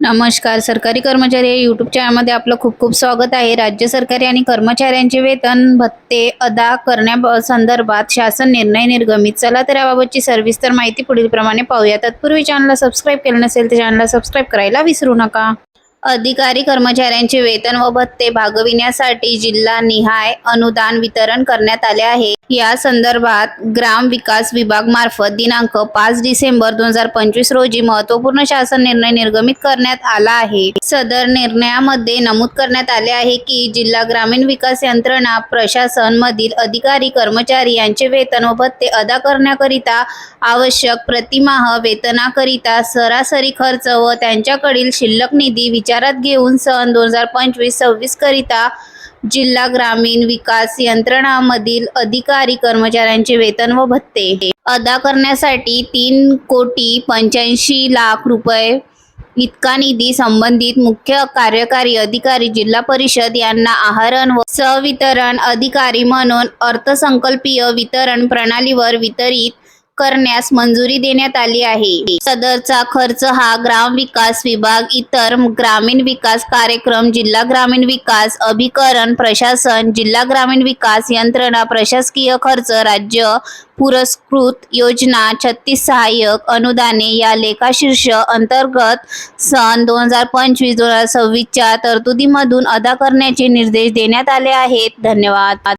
नमस्कार. सरकारी कर्मचारी या यूट्यूब चॅनलमध्ये आपलं खूप खूप स्वागत आहे. राज्य सरकारी आणि कर्मचाऱ्यांचे वेतन भत्ते अदा करण्यासंदर्भात शासन निर्णय निर्गमित. चला तर याबाबतची सविस्तर माहिती पुढील प्रमाणे पाहूया. तत्पूर्वी चॅनलला सबस्क्राईब केलं नसेल तर चॅनलला सबस्क्राईब करायला विसरू नका. अधिकारी कर्मचाऱ्यांचे वेतन व भत्ते भागविण्यासाठी जिल्हानिहाय अनुदान वितरण करण्यात आले आहे. या संदर्भात ग्राम विकास विभाग मार्फत दिनांक 5 डिसेंबर 2025 रोजी महत्त्वपूर्ण शासन निर्णय निर्गमित करण्यात आला आहे. सदर निर्णयामध्ये नमूद करण्यात आले आहे की जिल्हा ग्रामीण विकास यंत्रणा प्रशासन मधील अधिकारी कर्मचारी यांचे वेतन व भत्ते अदा करण्याकरिता आवश्यक प्रतिमाह वेतनाकरिता सरासरी खर्च व त्यांच्याकडील शिल्लक निधी विचारात घेऊन सन 2025-26 करिता जिल्हा ग्रामीण विकास यंत्रणामधील अधिकारी कर्मचाऱ्यांचे वेतन व भत्ते अदा करण्यासाठी 3,85,00,000 रुपये इतका निधी संबंधित मुख्य कार्यकारी अधिकारी जिल्हा परिषद यांना आहरण व सहवितरण अधिकारी म्हणून अर्थसंकल्पीय वितरण प्रणालीवर वितरित करण्यास मंजुरी देण्यात आली आहे. सदरचा खर्च हा ग्राम विकास विभाग, इतर ग्रामीण विकास कार्यक्रम, जिल्हा ग्रामीण विकास अभिकरण प्रशासन, जिल्हा ग्रामीण विकास यंत्रणा प्रशासकीय खर्च, राज्य पुरस्कृत योजना, 36 सहाय्यक अनुदाने या लेखाशीर्ष अंतर्गत सन 2025-2026 च्या तरतुदीमधून अदा करण्याचे निर्देश देण्यात आले आहेत. धन्यवाद.